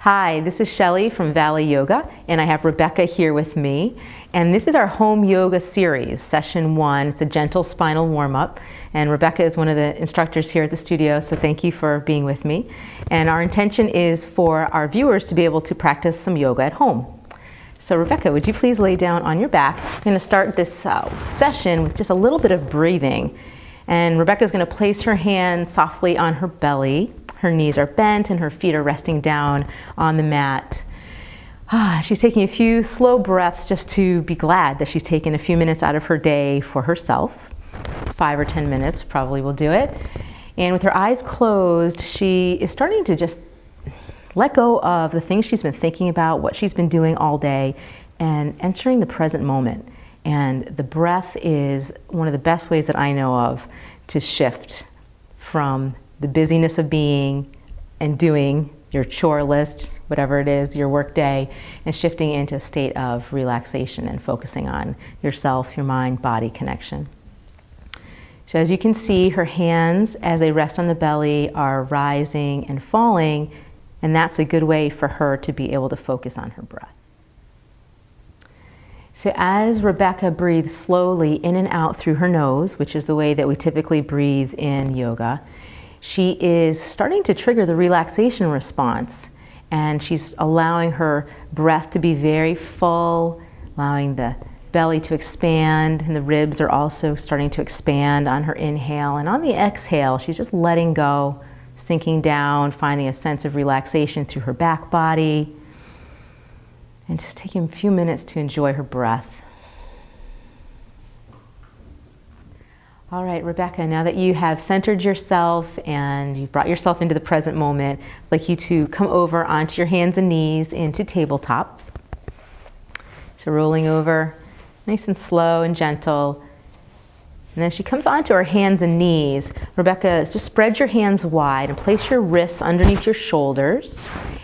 Hi, this is Shelly from Valley Yoga, and I have Rebecca here with me. And this is our home yoga series, session 1. It's a gentle spinal warm-up. And Rebecca is one of the instructors here at the studio, so thank you for being with me. And our intention is for our viewers to be able to practice some yoga at home. So Rebecca, would you please lay down on your back? I'm going to start this session with just a little bit of breathing. And Rebecca's going to place her hand softly on her belly. Her knees are bent and her feet are resting down on the mat. She's taking a few slow breaths just to be glad that she's taken a few minutes out of her day for herself. 5 or 10 minutes probably will do it. And with her eyes closed, she is starting to just let go of the things she's been thinking about, what she's been doing all day, and entering the present moment. And the breath is one of the best ways that I know of to shift from the busyness of being and doing your chore list, whatever it is, your work day, and shifting into a state of relaxation and focusing on yourself, your mind, body connection. So as you can see, her hands, as they rest on the belly, are rising and falling, and that's a good way for her to be able to focus on her breath. So as Rebecca breathes slowly in and out through her nose, which is the way that we typically breathe in yoga, she is starting to trigger the relaxation response, and she's allowing her breath to be very full, allowing the belly to expand, and the ribs are also starting to expand on her inhale. And on the exhale, she's just letting go, sinking down, finding a sense of relaxation through her back body, and just taking a few minutes to enjoy her breath. All right, Rebecca, now that you have centered yourself and you've brought yourself into the present moment, I'd like you to come over onto your hands and knees into tabletop. So rolling over nice and slow and gentle. And then she comes onto her hands and knees. Rebecca, just spread your hands wide and place your wrists underneath your shoulders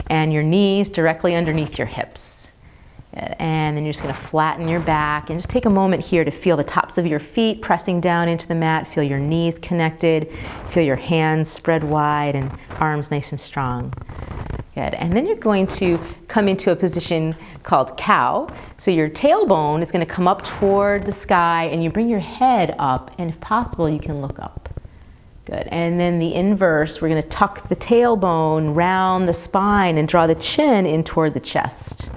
and your knees directly underneath your hips. And then you're just going to flatten your back and just take a moment here to feel the tops of your feet pressing down into the mat. Feel your knees connected. Feel your hands spread wide and arms nice and strong. Good. And then you're going to come into a position called cow. So your tailbone is going to come up toward the sky and you bring your head up, and if possible you can look up. Good. And then the inverse, we're going to tuck the tailbone round the spine and draw the chin in toward the chest.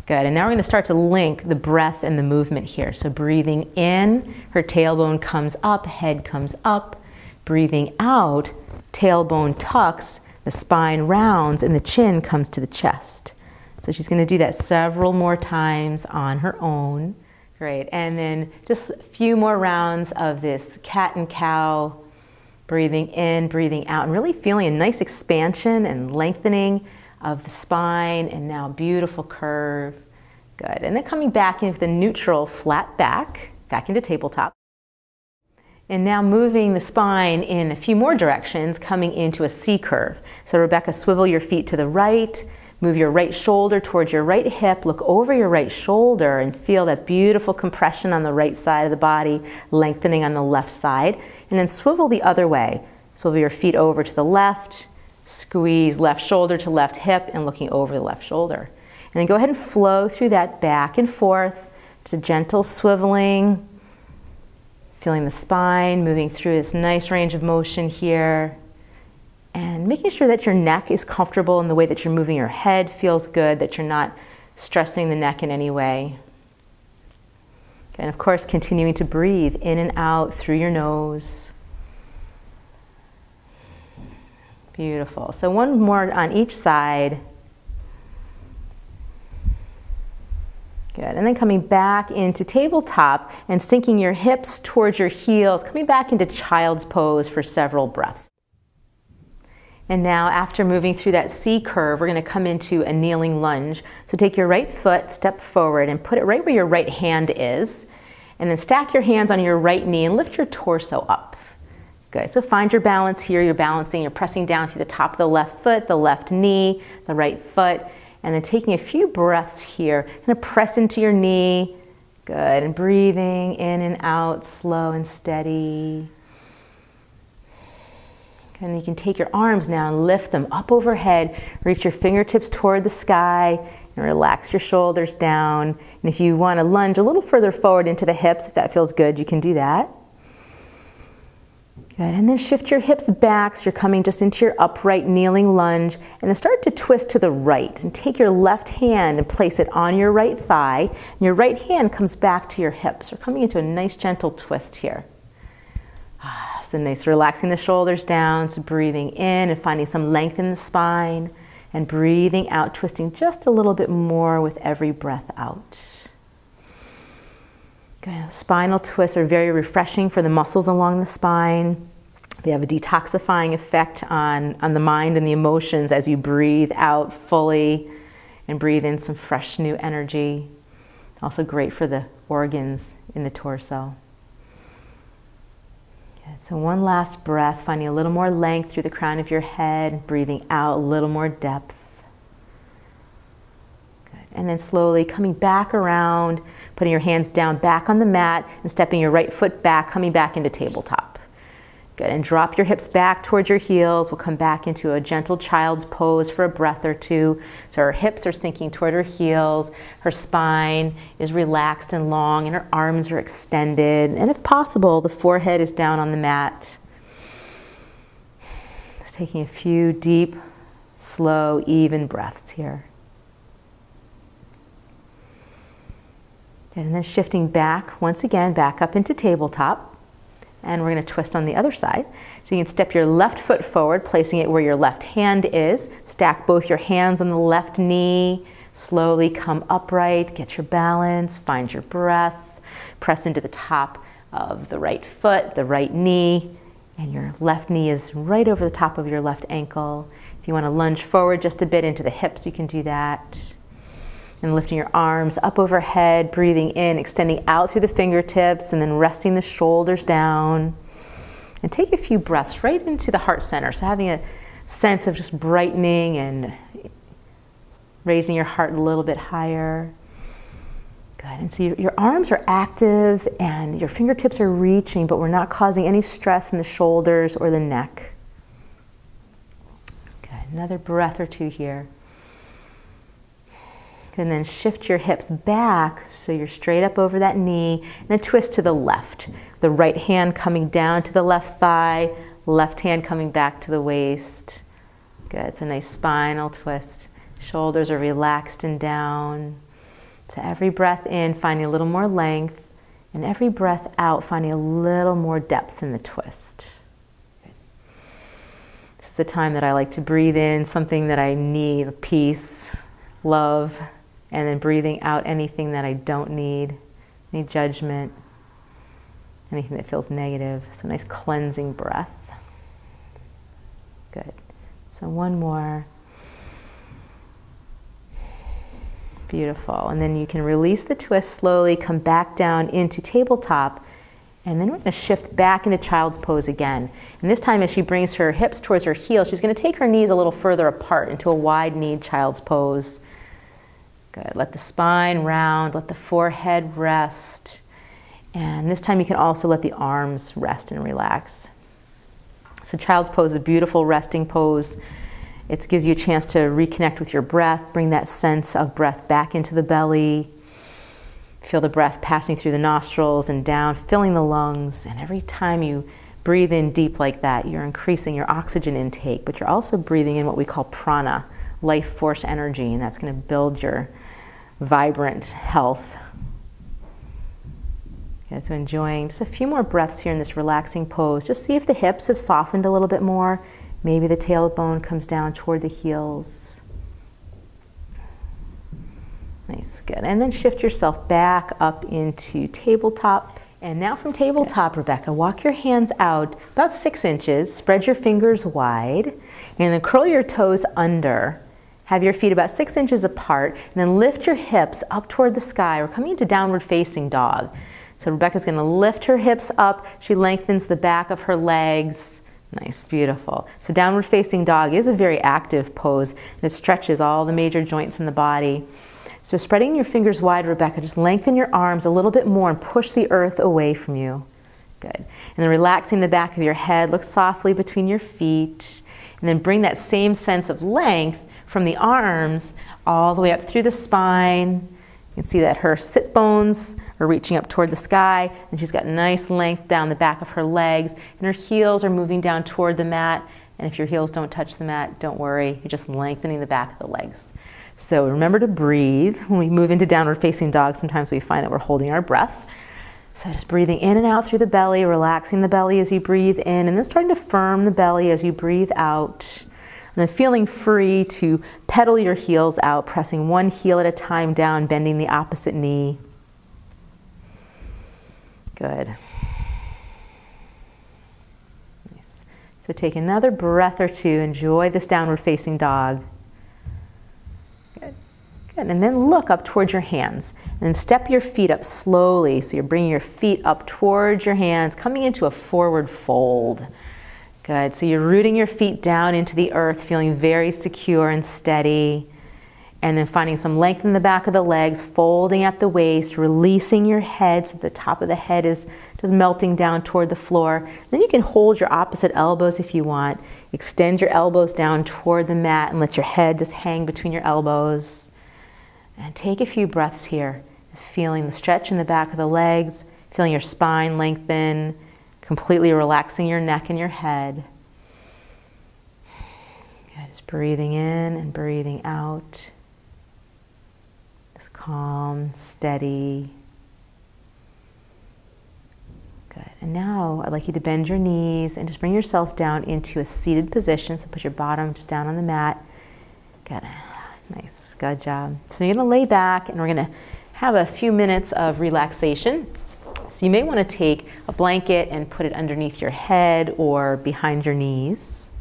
Good. And now we're going to start to link the breath and the movement here. So breathing in, her tailbone comes up, head comes up. Breathing out, tailbone tucks, the spine rounds, and the chin comes to the chest. So she's going to do that several more times on her own. Great. And then just a few more rounds of this cat and cow, breathing in, breathing out, and really feeling a nice expansion and lengthening of the spine, and now beautiful curve. Good. And then coming back in with a neutral flat back into tabletop. And now moving the spine in a few more directions, coming into a C curve. So Rebecca, swivel your feet to the right, move your right shoulder towards your right hip, look over your right shoulder and feel that beautiful compression on the right side of the body, lengthening on the left side. And then swivel the other way. Swivel your feet over to the left, squeeze left shoulder to left hip and looking over the left shoulder. And then go ahead and flow through that back and forth. Just a gentle swiveling, feeling the spine moving through this nice range of motion here. And making sure that your neck is comfortable in the way that you're moving your head feels good, that you're not stressing the neck in any way. And of course, continuing to breathe in and out through your nose. Beautiful. So one more on each side. Good. And then coming back into tabletop and sinking your hips towards your heels, coming back into child's pose for several breaths. And now after moving through that C curve, we're going to come into a kneeling lunge. So take your right foot, step forward and put it right where your right hand is. And then stack your hands on your right knee and lift your torso up. Good. So find your balance here. You're balancing, you're pressing down through the top of the left foot, the left knee, the right foot, and then taking a few breaths here. Kind of press into your knee. Good. And breathing in and out, slow and steady. And you can take your arms now and lift them up overhead, reach your fingertips toward the sky, and relax your shoulders down. And if you want to lunge a little further forward into the hips, if that feels good, you can do that. Good, and then shift your hips back so you're coming just into your upright kneeling lunge, and then start to twist to the right and take your left hand and place it on your right thigh, and your right hand comes back to your hips. We're coming into a nice gentle twist here. So nice, relaxing the shoulders down, so breathing in and finding some length in the spine, and breathing out, twisting just a little bit more with every breath out. Good. Spinal twists are very refreshing for the muscles along the spine. They have a detoxifying effect on the mind and the emotions as you breathe out fully and breathe in some fresh new energy. Also great for the organs in the torso. So one last breath, finding a little more length through the crown of your head, breathing out a little more depth. Good. And then slowly coming back around, putting your hands down back on the mat and stepping your right foot back, coming back into tabletop. Good, and drop your hips back towards your heels. We'll come back into a gentle child's pose for a breath or two. So her hips are sinking toward her heels, her spine is relaxed and long, and her arms are extended. And if possible, the forehead is down on the mat. Just taking a few deep, slow, even breaths here. And then shifting back, once again, back up into tabletop. And we're going to twist on the other side. So you can step your left foot forward, placing it where your left hand is. Stack both your hands on the left knee. Slowly come upright, get your balance, find your breath. Press into the top of the right foot, the right knee, and your left knee is right over the top of your left ankle. If you want to lunge forward just a bit into the hips, you can do that. And lifting your arms up overhead, breathing in, extending out through the fingertips, and then resting the shoulders down. And take a few breaths right into the heart center. So having a sense of just brightening and raising your heart a little bit higher. Good, and so your arms are active and your fingertips are reaching, but we're not causing any stress in the shoulders or the neck. Good, another breath or two here. And then shift your hips back so you're straight up over that knee, and then twist to the left. The right hand coming down to the left thigh, left hand coming back to the waist. Good, it's a nice spinal twist. Shoulders are relaxed and down. So every breath in, finding a little more length, and every breath out, finding a little more depth in the twist. Good. This is the time that I like to breathe in something that I need, peace, love, and then breathing out anything that I don't need, any judgment, anything that feels negative. So nice cleansing breath. Good. So one more. Beautiful. And then you can release the twist slowly, come back down into tabletop, and then we're going to shift back into child's pose again. And this time as she brings her hips towards her heels, she's going to take her knees a little further apart into a wide-kneed child's pose. Good. Let the spine round, let the forehead rest. And this time you can also let the arms rest and relax. So child's pose is a beautiful resting pose. It gives you a chance to reconnect with your breath, bring that sense of breath back into the belly. Feel the breath passing through the nostrils and down, filling the lungs. And every time you breathe in deep like that, you're increasing your oxygen intake, but you're also breathing in what we call prana, life force energy, and that's going to build your vibrant health. Okay, so enjoying just a few more breaths here in this relaxing pose. Just see if the hips have softened a little bit more. Maybe the tailbone comes down toward the heels. Nice, good. And then shift yourself back up into tabletop. And now from tabletop, Rebecca, walk your hands out about 6 inches, spread your fingers wide, and then curl your toes under. Have your feet about 6 inches apart, and then lift your hips up toward the sky. We're coming into downward facing dog. So Rebecca's going to lift her hips up. She lengthens the back of her legs. Nice, beautiful. So downward facing dog is a very active pose, and it stretches all the major joints in the body. So spreading your fingers wide, Rebecca, just lengthen your arms a little bit more and push the earth away from you. Good. And then relaxing the back of your head, look softly between your feet, and then bring that same sense of length from the arms all the way up through the spine. You can see that her sit bones are reaching up toward the sky, and she's got nice length down the back of her legs, and her heels are moving down toward the mat. And if your heels don't touch the mat, don't worry, you're just lengthening the back of the legs. So remember to breathe. When we move into downward facing dog, sometimes we find that we're holding our breath. So just breathing in and out through the belly, relaxing the belly as you breathe in, and then starting to firm the belly as you breathe out. And then feeling free to pedal your heels out, pressing one heel at a time down, bending the opposite knee. Good. Nice. So take another breath or two. Enjoy this downward facing dog. Good. Good. And then look up towards your hands. And then step your feet up slowly. So you're bringing your feet up towards your hands, coming into a forward fold. Good. So you're rooting your feet down into the earth, feeling very secure and steady. And then finding some length in the back of the legs, folding at the waist, releasing your head so the top of the head is just melting down toward the floor. Then you can hold your opposite elbows if you want. Extend your elbows down toward the mat and let your head just hang between your elbows. And take a few breaths here, feeling the stretch in the back of the legs, feeling your spine lengthen, completely relaxing your neck and your head. Just breathing in and breathing out. Just calm, steady. Good. And now I'd like you to bend your knees and just bring yourself down into a seated position. So put your bottom just down on the mat. Good. Nice. Good job. So you're going to lay back and we're going to have a few minutes of relaxation. So you may want to take a blanket and put it underneath your head or behind your knees.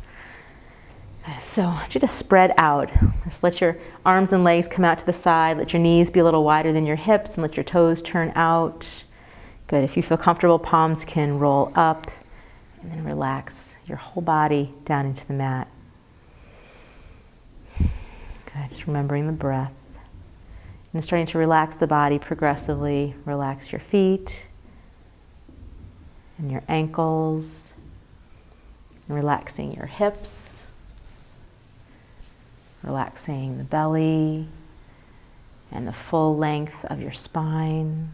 So I want you to spread out. Just let your arms and legs come out to the side. Let your knees be a little wider than your hips and let your toes turn out. Good. If you feel comfortable, palms can roll up and then relax your whole body down into the mat. Good. Just remembering the breath. And starting to relax the body progressively. Relax your feet and your ankles, and relaxing your hips, relaxing the belly and the full length of your spine,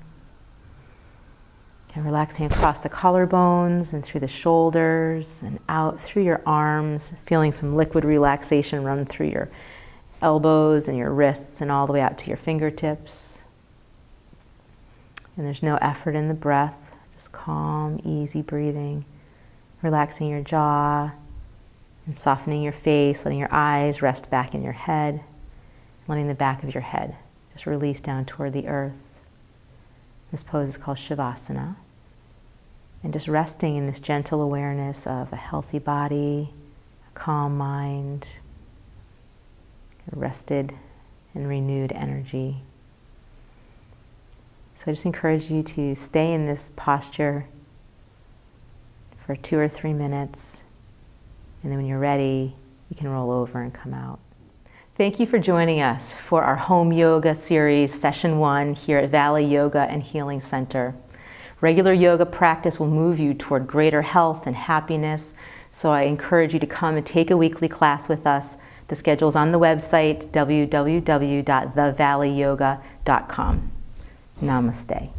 and relaxing across the collarbones and through the shoulders and out through your arms, feeling some liquid relaxation run through your elbows and your wrists and all the way out to your fingertips. And there's no effort in the breath. Just calm, easy breathing, relaxing your jaw and softening your face, letting your eyes rest back in your head, letting the back of your head just release down toward the earth. This pose is called Shavasana. And just resting in this gentle awareness of a healthy body, a calm mind, a rested and renewed energy. So I just encourage you to stay in this posture for 2 or 3 minutes, and then when you're ready, you can roll over and come out. Thank you for joining us for our home yoga series, session 1 here at Valley Yoga and Healing Center. Regular yoga practice will move you toward greater health and happiness, so I encourage you to come and take a weekly class with us. The schedule is on the website, www.thevalleyyoga.com. Namaste.